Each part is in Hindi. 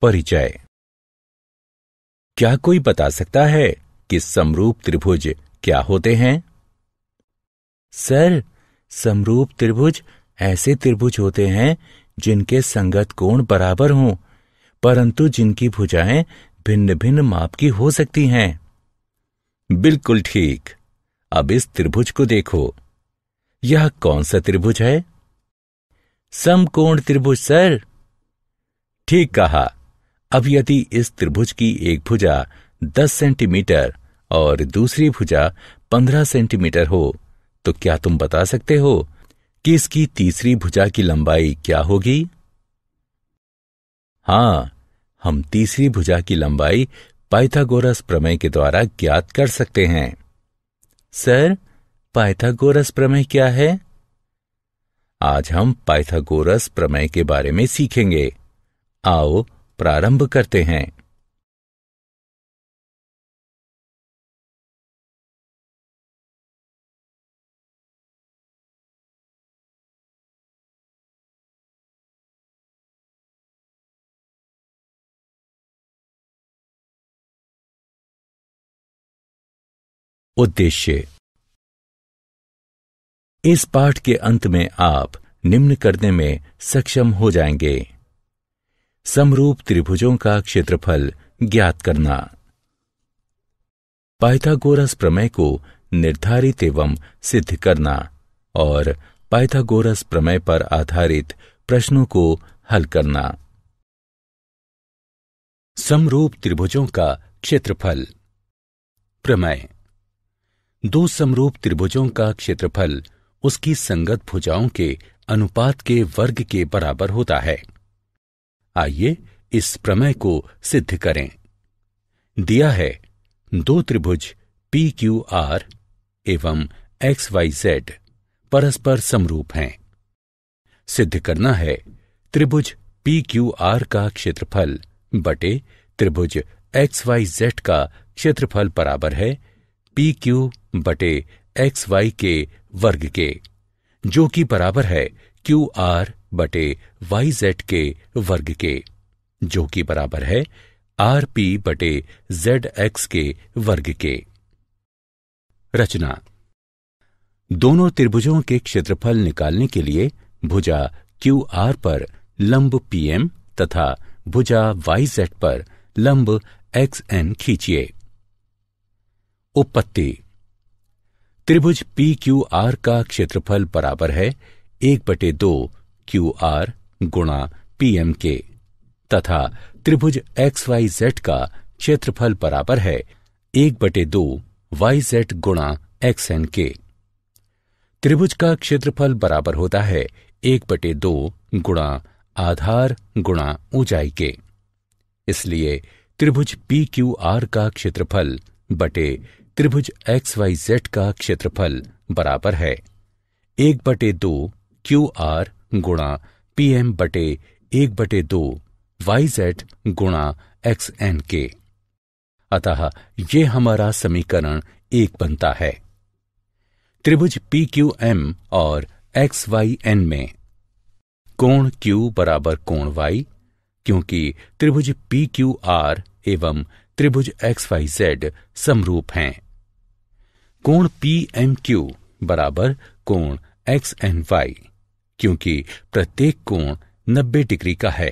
परिचय। क्या कोई बता सकता है कि समरूप त्रिभुज क्या होते हैं? सर, समरूप त्रिभुज ऐसे त्रिभुज होते हैं जिनके संगत कोण बराबर हों, परंतु जिनकी भुजाएं भिन्न भिन्न माप की हो सकती हैं। बिल्कुल ठीक। अब इस त्रिभुज को देखो। यह कौन सा त्रिभुज है? समकोण त्रिभुज सर। ठीक कहा। अब यदि इस त्रिभुज की एक भुजा 10 सेंटीमीटर और दूसरी भुजा 15 सेंटीमीटर हो, तो क्या तुम बता सकते हो कि इसकी तीसरी भुजा की लंबाई क्या होगी? हाँ, हम तीसरी भुजा की लंबाई पाइथागोरस प्रमेय के द्वारा ज्ञात कर सकते हैं। सर, पाइथागोरस प्रमेय क्या है? आज हम पाइथागोरस प्रमेय के बारे में सीखेंगे। आओ प्रारंभ करते हैं। उद्देश्य। इस पाठ के अंत में आप निम्न करने में सक्षम हो जाएंगे। समरूप त्रिभुजों का क्षेत्रफल ज्ञात करना, पाइथागोरस प्रमेय को निर्धारित एवं सिद्ध करना और पाइथागोरस प्रमेय पर आधारित प्रश्नों को हल करना। समरूप त्रिभुजों का क्षेत्रफल। प्रमेय। दो समरूप त्रिभुजों का क्षेत्रफल उसकी संगत भुजाओं के अनुपात के वर्ग के बराबर होता है। आइए इस प्रमेय को सिद्ध करें। दिया है दो त्रिभुज PQR एवं XYZ परस्पर समरूप हैं। सिद्ध करना है त्रिभुज PQR का क्षेत्रफल बटे त्रिभुज XYZ का क्षेत्रफल बराबर है PQ बटे XY के वर्ग के, जो कि बराबर है QR बटे YZ के वर्ग के, जो कि बराबर है RP बटे ZX के वर्ग के। रचना। दोनों त्रिभुजों के क्षेत्रफल निकालने के लिए भुजा QR पर लंब PM तथा भुजा YZ पर लंब XN खींचिए। उपपत्ति। त्रिभुज PQR का क्षेत्रफल बराबर है 1/2 QR गुणा PM के तथा त्रिभुज XYZ का क्षेत्रफल बराबर है 1/2 YZ गुणा XN के। त्रिभुज का क्षेत्रफल बराबर होता है 1/2 गुणा आधार गुणा ऊंचाई के। इसलिए त्रिभुज PQR का क्षेत्रफल बटे त्रिभुज XYZ का क्षेत्रफल बराबर है 1/2 QR गुणा PM बटे 1/2 YZ गुणा XN के। अतः ये हमारा समीकरण 1 बनता है। त्रिभुज PQM और XYN में कोण Q बराबर कोण Y, क्योंकि त्रिभुज PQR एवं त्रिभुज XYZ समरूप हैं। कोण PMQ बराबर कोण XNY, क्योंकि प्रत्येक कोण 90 डिग्री का है।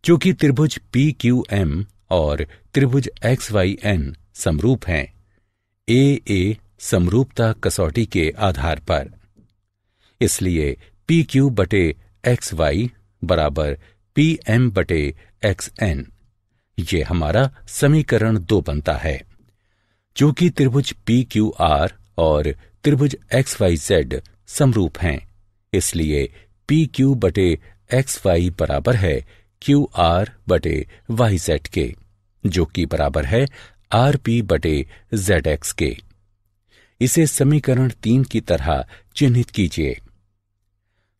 चूंकि त्रिभुज PQM और त्रिभुज XYN समरूप हैं, AA समरूपता कसौटी के आधार पर, इसलिए PQ बटे XY बराबर PM बटे XN, ये हमारा समीकरण 2 बनता है। चूंकि त्रिभुज PQR और त्रिभुज XYZ समरूप हैं, इसलिए PQ बटे XY बराबर है QR बटे YZ के, जो कि बराबर है RP बटे ZX के। इसे समीकरण 3 की तरह चिन्हित कीजिए।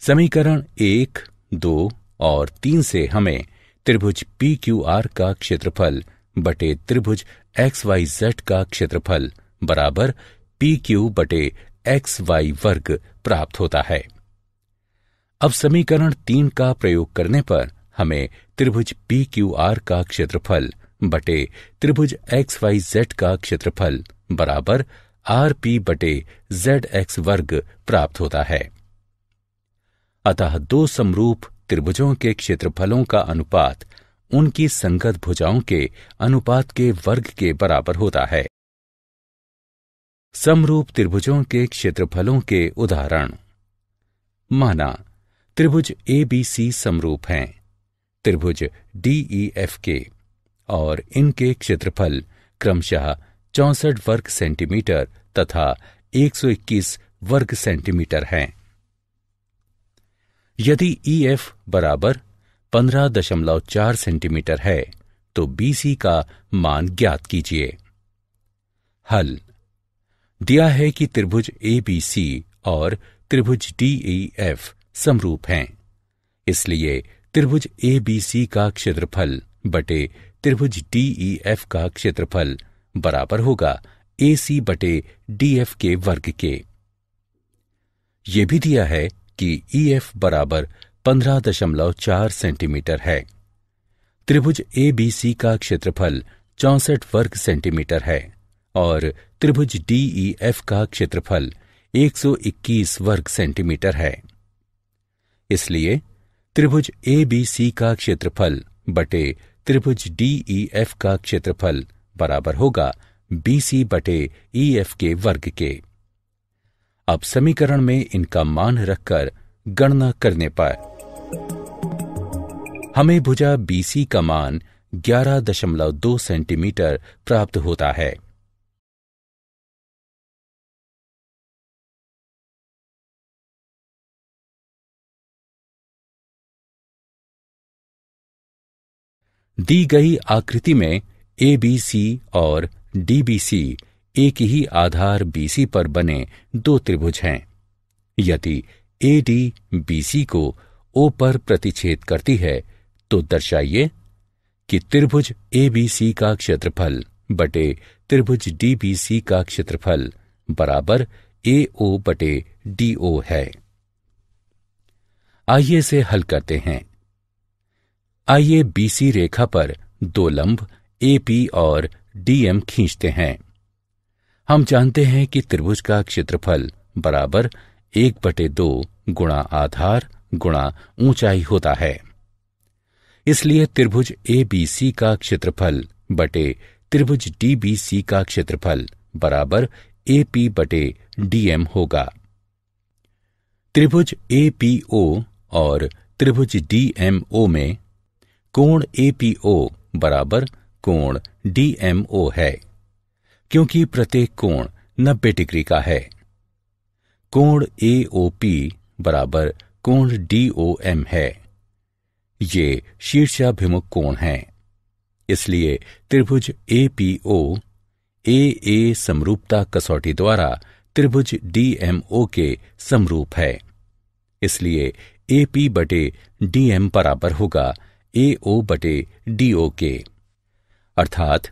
समीकरण 1, 2 और 3 से हमें त्रिभुज PQR का क्षेत्रफल बटे त्रिभुज XYZ का क्षेत्रफल बराबर PQ बटे XY वर्ग प्राप्त होता है। अब समीकरण 3 का प्रयोग करने पर हमें त्रिभुज PQR का क्षेत्रफल बटे त्रिभुज XYZ का क्षेत्रफल बराबर RP बटे ZX वर्ग प्राप्त होता है। अतः दो समरूप त्रिभुजों के क्षेत्रफलों का अनुपात उनकी संगत भुजाओं के अनुपात के वर्ग के बराबर होता है। समरूप त्रिभुजों के क्षेत्रफलों के उदाहरण। माना त्रिभुज ABC समरूप हैं त्रिभुज DEF के और इनके क्षेत्रफल क्रमशः 64 वर्ग सेंटीमीटर तथा 121 वर्ग सेंटीमीटर हैं। यदि EF बराबर 15.4 सेंटीमीटर है तो BC का मान ज्ञात कीजिए। हल। दिया है कि त्रिभुज ABC और त्रिभुज DEF समरूप हैं, इसलिए त्रिभुज ABC का क्षेत्रफल बटे त्रिभुज DEF का क्षेत्रफल बराबर होगा AC बटे DF के वर्ग के। यह भी दिया है कि EF बराबर 15.4 सेंटीमीटर है। त्रिभुज ABC का क्षेत्रफल 64 वर्ग सेंटीमीटर है और त्रिभुज DEF का क्षेत्रफल 121 वर्ग सेंटीमीटर है। इसलिए त्रिभुज ABC का क्षेत्रफल बटे त्रिभुज DEF का क्षेत्रफल बराबर होगा BC बटे EF के वर्ग के। अब समीकरण में इनका मान रखकर गणना करने पर हमें भुजा BC का मान 11.2 सेंटीमीटर प्राप्त होता है। दी गई आकृति में ABC और DBC एक ही आधार BC पर बने दो त्रिभुज हैं। यदि AD BC को O पर प्रतिच्छेद करती है तो दर्शाइए कि त्रिभुज ABC का क्षेत्रफल बटे त्रिभुज DBC का क्षेत्रफल बराबर AO बटे DO है। आइए इसे हल करते हैं। आइए BC रेखा पर दो लंब AP और DM खींचते हैं। हम जानते हैं कि त्रिभुज का क्षेत्रफल बराबर 1/2 गुणा आधार गुणा ऊंचाई होता है। इसलिए त्रिभुज ABC का क्षेत्रफल बटे त्रिभुज DBC का क्षेत्रफल बराबर AP बटे DM होगा। त्रिभुज APO और त्रिभुज DMO में कोण APO बराबर कोण DMO है, क्योंकि प्रत्येक कोण 90 डिग्री का है। कोण AOP बराबर कोण DOM है। ये शीर्षाभिमुख कोण हैं। इसलिए त्रिभुज APO AA समरूपता कसौटी द्वारा त्रिभुज DMO के समरूप है। इसलिए AP बटे DM बराबर होगा AO बटे DO के। अर्थात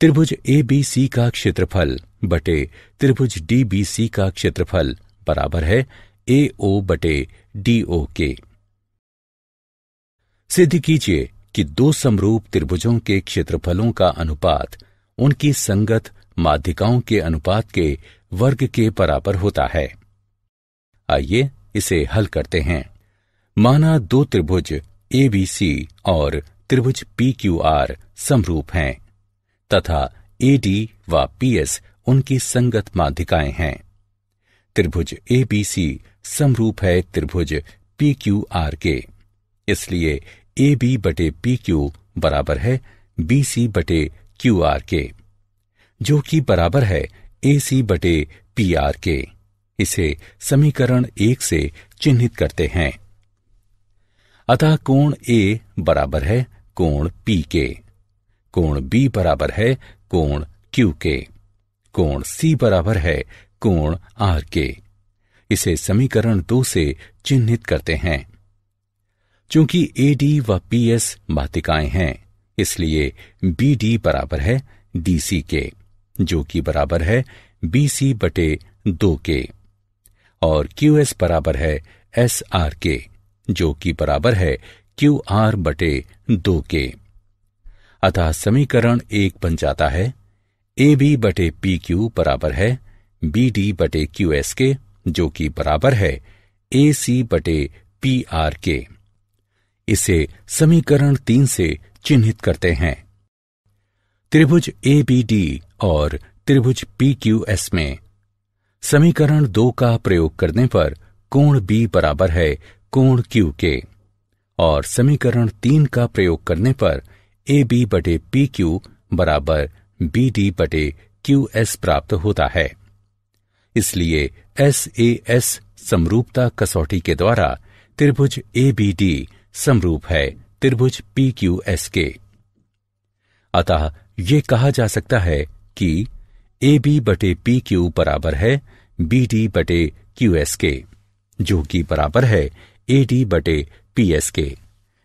त्रिभुज ABC का क्षेत्रफल बटे त्रिभुज DBC का क्षेत्रफल बराबर है AO बटे DO के। सिद्ध कीजिए कि दो समरूप त्रिभुजों के क्षेत्रफलों का अनुपात उनकी संगत माध्यिकाओं के अनुपात के वर्ग के बराबर होता है। आइए इसे हल करते हैं। माना दो त्रिभुज ABC और त्रिभुज PQR समरूप हैं तथा AD व PS उनकी संगत माध्यिकाएं हैं। त्रिभुज ABC समरूप है त्रिभुज PQR के। इसलिए AB बटे PQ बराबर है BC बटे QR के, जो कि बराबर है AC बटे PR के। इसे समीकरण 1 से चिन्हित करते हैं। अतः कोण A बराबर है कोण P के, कोण B बराबर है कोण Q के, कोण C बराबर है कोण R के। इसे समीकरण 2 से चिन्हित करते हैं। चूंकि AD व PS माध्यिकाएं हैं, इसलिए BD बराबर है DC के, जो कि बराबर है BC बटे 2 के, और QS बराबर है SR के, जो कि बराबर है QR/2 के। अतः समीकरण 1 बन जाता है AB/PQ बराबर है BD/QS के, जो कि बराबर है AC/PR के। इसे समीकरण 3 से चिन्हित करते हैं। त्रिभुज ABD और त्रिभुज PQS में समीकरण 2 का प्रयोग करने पर कोण B बराबर है कोण Q के, और समीकरण 3 का प्रयोग करने पर AB/PQ बराबर BD/QS प्राप्त होता है। इसलिए SAS समरूपता कसौटी के द्वारा त्रिभुज ABD समरूप है त्रिभुज PQS के। अतः ये कहा जा सकता है कि AB/PQ बराबर है BD/QS के, जो कि बराबर है AD/PS के।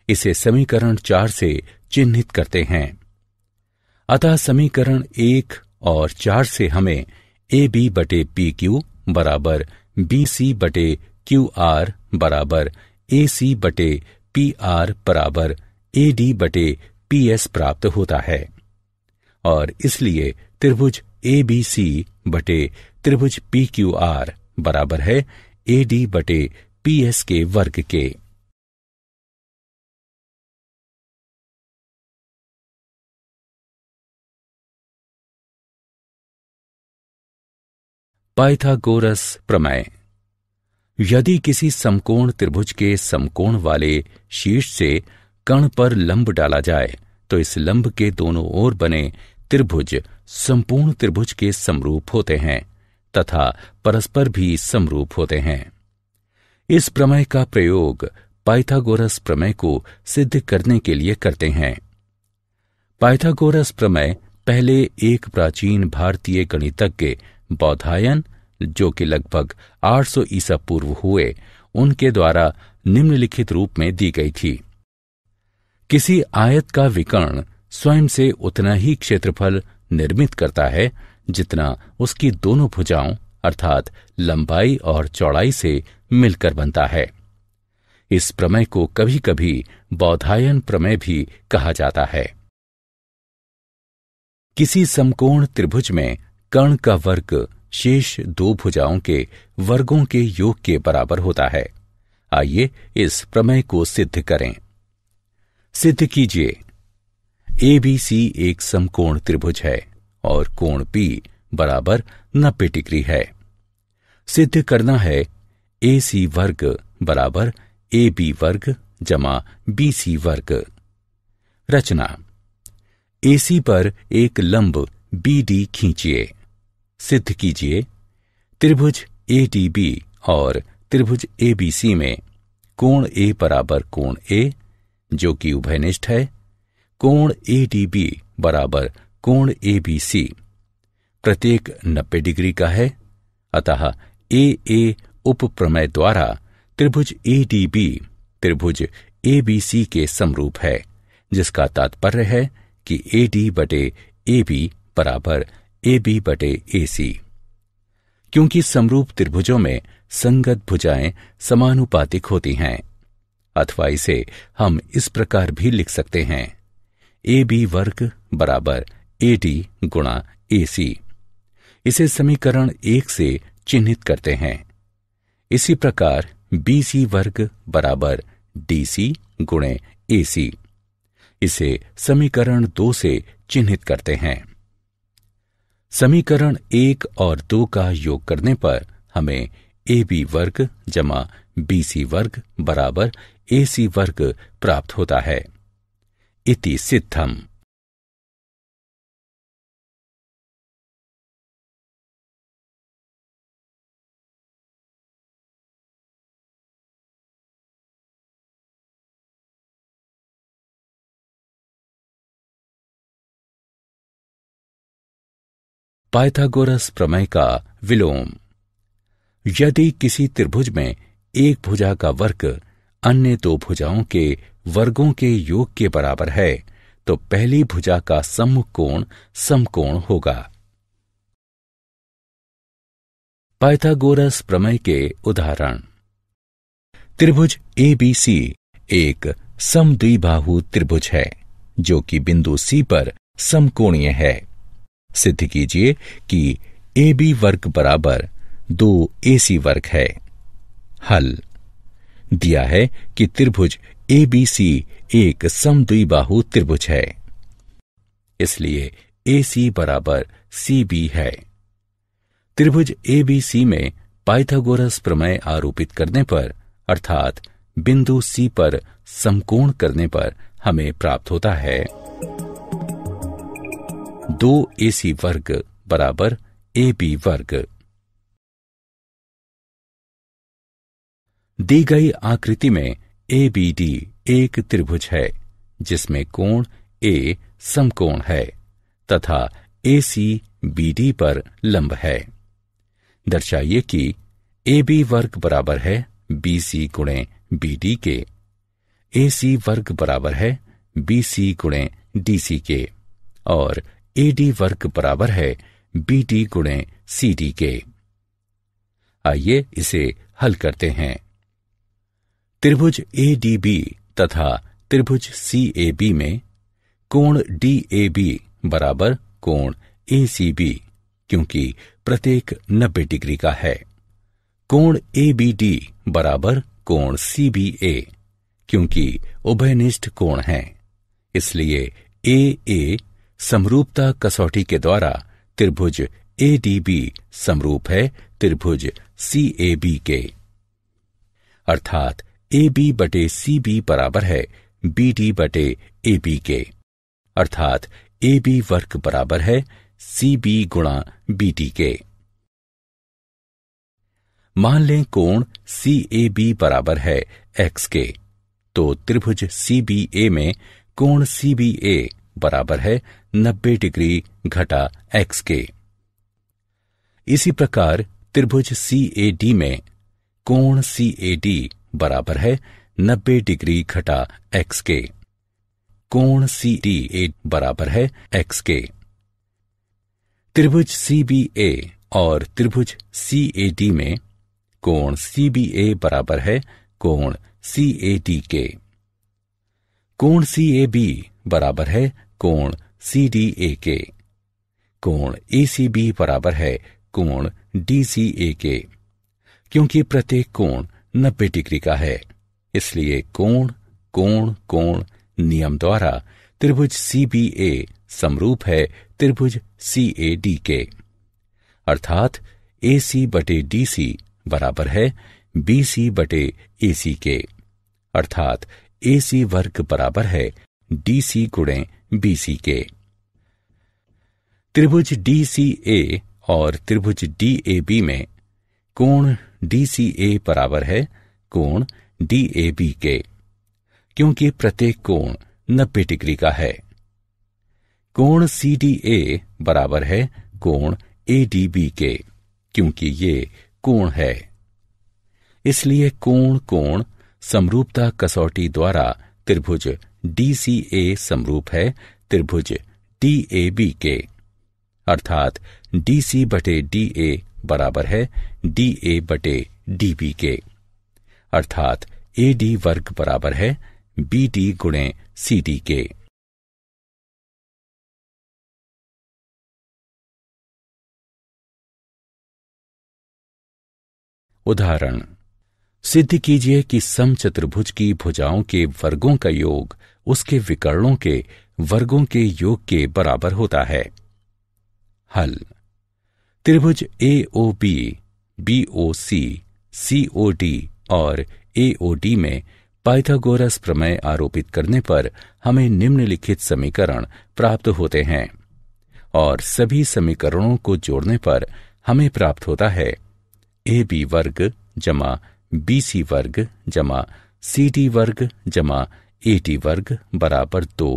इसे समीकरण 4 से चिन्हित करते हैं। अतः समीकरण 1 और 4 से हमें AB/PQ बराबर BC/QR बराबर AC/PR बराबर AD/PS प्राप्त होता है, और इसलिए त्रिभुज ABC बटे त्रिभुज PQR बराबर है AD/PS के वर्ग के। पाइथागोरस प्रमेय। यदि किसी समकोण त्रिभुज के समकोण वाले शीर्ष से कर्ण पर लंब डाला जाए तो इस लंब के दोनों ओर बने त्रिभुज संपूर्ण त्रिभुज के समरूप होते हैं तथा परस्पर भी समरूप होते हैं। इस प्रमेय का प्रयोग पाइथागोरस प्रमेय को सिद्ध करने के लिए करते हैं। पाइथागोरस प्रमेय पहले एक प्राचीन भारतीय गणितज्ञ बौधायन, जो कि लगभग 800 ईसा पूर्व हुए, उनके द्वारा निम्नलिखित रूप में दी गई थी। किसी आयत का विकर्ण स्वयं से उतना ही क्षेत्रफल निर्मित करता है जितना उसकी दोनों भुजाओं अर्थात लंबाई और चौड़ाई से मिलकर बनता है। इस प्रमेय को कभी कभी बौधायन प्रमेय भी कहा जाता है। किसी समकोण त्रिभुज में कर्ण का वर्ग शेष दो भुजाओं के वर्गों के योग के बराबर होता है। आइए इस प्रमेय को सिद्ध करें। सिद्ध कीजिए, ABC एक समकोण त्रिभुज है और कोण P बराबर 90 डिग्री है। सिद्ध करना है AC वर्ग बराबर AB वर्ग जमा BC वर्ग। रचना, AC पर एक लंब BD खींचिए। सिद्ध कीजिए, त्रिभुज ADB और त्रिभुज ABC में कोण A बराबर कोण A, जो कि उभयनिष्ठ है, कोण ADB बराबर कोण ABC प्रत्येक 90 डिग्री का है। अतः AA उप प्रमेय द्वारा त्रिभुज ADB त्रिभुज ABC के समरूप है, जिसका तात्पर्य है कि AD/AB बराबर AB/AC। क्योंकि समरूप त्रिभुजों में संगत भुजाएं समानुपातिक होती हैं, अथवा इसे हम इस प्रकार भी लिख सकते हैं, AB वर्ग बराबर AD गुणा AC। इसे समीकरण 1 से चिन्हित करते हैं। इसी प्रकार BC वर्ग बराबर DC गुणे AC। इसे समीकरण 2 से चिन्हित करते हैं। समीकरण 1 और 2 का योग करने पर हमें AB वर्ग जमा BC वर्ग बराबर AC वर्ग प्राप्त होता है। इति सिद्धम। पाइथागोरस प्रमेय का विलोम। यदि किसी त्रिभुज में एक भुजा का वर्ग अन्य दो भुजाओं के वर्गों के योग के बराबर है तो पहली भुजा का सम्मुख कोण समकोण होगा। पाइथागोरस प्रमेय के उदाहरण। त्रिभुज ABC एक समद्विबाहु त्रिभुज है जो कि बिंदु सी पर समकोणीय है। सिद्ध कीजिए कि AB वर्ग बराबर 2AC वर्ग है। हल। दिया है कि त्रिभुज ABC एक समद्विबाहु त्रिभुज है, इसलिए AC बराबर CB है। त्रिभुज ABC में पाइथागोरस प्रमेय आरोपित करने पर अर्थात बिंदु C पर समकोण करने पर हमें प्राप्त होता है 2AC वर्ग बराबर AB वर्ग। दी गई आकृति में ABD एक त्रिभुज है जिसमें कोण A समकोण है तथा AC BD पर लंब है। दर्शाइए कि AB वर्ग बराबर है BC गुणे BD के, AC वर्ग बराबर है BC गुणे DC के और AD वर्ग बराबर है BD गुणे CD के। आइए इसे हल करते हैं। त्रिभुज ADB तथा त्रिभुज CAB में कोण DAB बराबर कोण ACB क्योंकि प्रत्येक 90 डिग्री का है। कोण ABD बराबर कोण CBA क्योंकि उभयनिष्ठ कोण है, इसलिए AA समरूपता कसौटी के द्वारा त्रिभुज ADB समरूप है त्रिभुज CAB के, अर्थात AB बटे CB बराबर है BD बटे AB के, अर्थात AB वर्ग बराबर है CB गुणा BD के। मान लें कोण CAB बराबर है X के, तो त्रिभुज CBA में कोण CBA बराबर है 90 डिग्री घटा X के। इसी प्रकार त्रिभुज CAD में कोण CAD बराबर है 90 डिग्री घटा X के। कोण CDA बराबर है X के। त्रिभुज CBA और त्रिभुज CAD में कोण CBA बराबर है कोण CAD के। कोण CAB बराबर है कोण CDA के। कोण ACB बराबर है कोण DCA के। क्योंकि प्रत्येक कोण 90 डिग्री का है, इसलिए कोण कोण कोण नियम द्वारा त्रिभुज CBA समरूप है त्रिभुज CAD के, अर्थात AC बटे DC बराबर है BC बटे AC के, अर्थात AC वर्ग बराबर है DC गुणे BC के। त्रिभुज DCA और त्रिभुज DAB में कोण DCA बराबर है कोण DAB के, क्योंकि प्रत्येक कोण 90 डिग्री का है। कोण CDA बराबर है कोण ADB के, क्योंकि ये कोण है, इसलिए कोण कोण समरूपता कसौटी द्वारा त्रिभुज DCA समरूप है त्रिभुज DAB के, अर्थात DC बटे DA बराबर है DA बटे DB के, अर्थात AD वर्ग बराबर है BD गुणे CD के। उदाहरण। सिद्ध कीजिए कि समचतुर्भुज की भुजाओं के वर्गों का योग उसके विकर्णों के वर्गों के योग के बराबर होता है। हल। त्रिभुज AOB, BOC, COD और AOD में पाइथागोरस प्रमेय आरोपित करने पर हमें निम्नलिखित समीकरण प्राप्त होते हैं और सभी समीकरणों को जोड़ने पर हमें प्राप्त होता है AB वर्ग जमा BC वर्ग जमा CD वर्ग जमा AD वर्ग बराबर 2,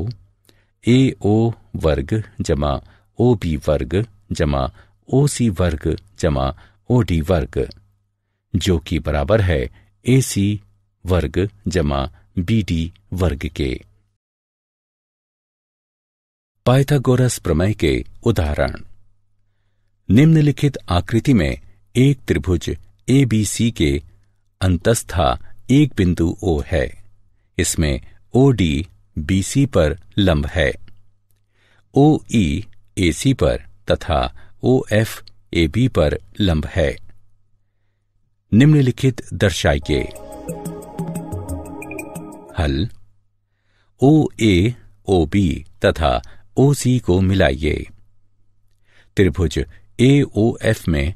AO वर्ग जमा OB वर्ग जमा OC वर्ग जमा OD वर्ग, जो कि बराबर है AC वर्ग जमा BD वर्ग के। पाइथागोरस प्रमेय के उदाहरण। निम्नलिखित आकृति में एक त्रिभुज ABC के अंतस्था एक बिंदु O है। इसमें OD BC पर लंब है, OE AC पर तथा OF AB पर लंब है। निम्नलिखित दर्शाइए। हल। OA OB तथा OC को मिलाइए। त्रिभुज AOF में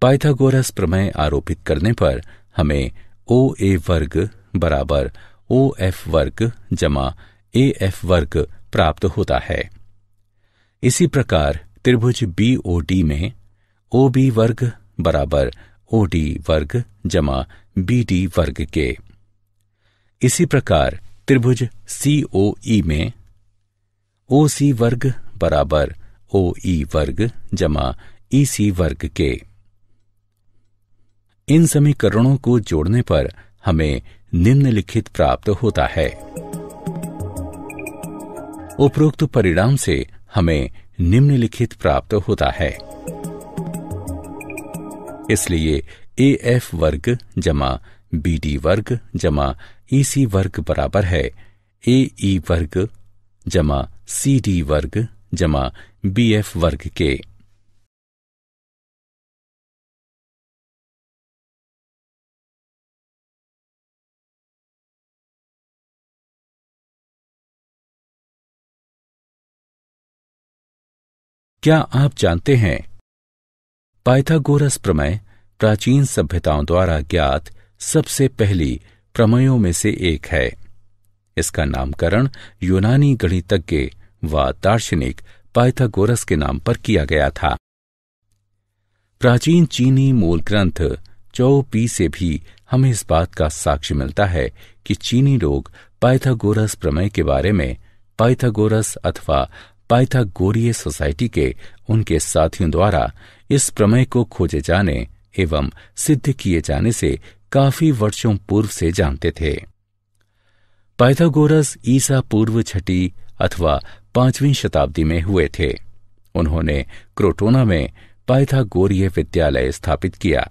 पाइथागोरस प्रमेय आरोपित करने पर हमें OA वर्ग बराबर OF वर्ग जमा AF वर्ग प्राप्त होता है। इसी प्रकार त्रिभुज BOD में OB वर्ग बराबर OD वर्ग जमा BD वर्ग के। इसी प्रकार त्रिभुज COE में OC वर्ग बराबर OE वर्ग जमा EC वर्ग के। इन समीकरणों को जोड़ने पर हमें निम्नलिखित प्राप्त होता है। उपरोक्त परिणाम से हमें निम्नलिखित प्राप्त होता है। इसलिए AF वर्ग जमा BD वर्ग जमा EC वर्ग बराबर है AE वर्ग जमा CD वर्ग जमा BF वर्ग के। क्या आप जानते हैं, पाइथागोरस प्रमेय प्राचीन सभ्यताओं द्वारा ज्ञात सबसे पहली प्रमेयों में से एक है। इसका नामकरण यूनानी गणितज्ञ व दार्शनिक पाइथागोरस के नाम पर किया गया था। प्राचीन चीनी मूल ग्रंथ चौ पी से भी हमें इस बात का साक्ष्य मिलता है कि चीनी लोग पाइथागोरस प्रमेय के बारे में पाइथागोरस अथवा पाइथागोरीय सोसाइटी के उनके साथियों द्वारा इस प्रमेय को खोजे जाने एवं सिद्ध किए जाने से काफी वर्षों पूर्व से जानते थे। पाइथागोरस ईसा पूर्व 6वीं अथवा 5वीं शताब्दी में हुए थे। उन्होंने क्रोटोना में पाइथागोरीय विद्यालय स्थापित किया।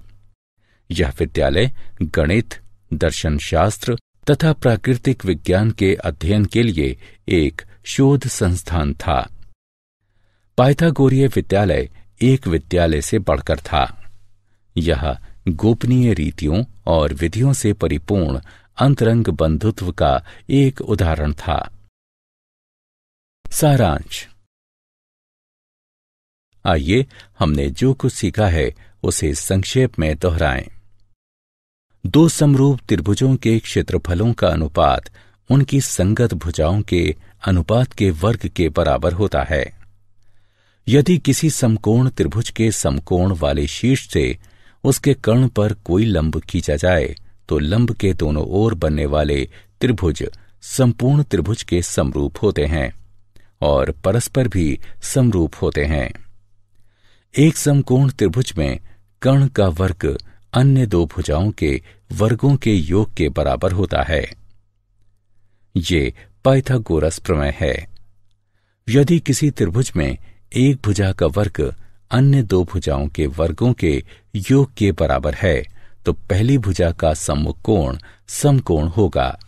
यह विद्यालय गणित, दर्शन शास्त्र तथा प्राकृतिक विज्ञान के अध्ययन के लिए एक शोध संस्थान था। पाइथागोरीय विद्यालय एक विद्यालय से बढ़कर था। यह गोपनीय रीतियों और विधियों से परिपूर्ण अंतरंग बंधुत्व का एक उदाहरण था। सारांश। आइए हमने जो कुछ सीखा है उसे संक्षेप में दोहराएं। दो समरूप त्रिभुजों के क्षेत्रफलों का अनुपात उनकी संगत भुजाओं के अनुपात के वर्ग के बराबर होता है। यदि किसी समकोण त्रिभुज के समकोण वाले शीर्ष से उसके कर्ण पर कोई लंब खींचा जाए तो लंब के दोनों ओर बनने वाले त्रिभुज संपूर्ण त्रिभुज के समरूप होते हैं और परस्पर भी समरूप होते हैं। एक समकोण त्रिभुज में कर्ण का वर्ग अन्य दो भुजाओं के वर्गों के योग के बराबर होता है। ये पाइथागोरस प्रमेय है। यदि किसी त्रिभुज में एक भुजा का वर्ग अन्य दो भुजाओं के वर्गों के योग के बराबर है तो पहली भुजा का सम्मुख कोण समकोण होगा।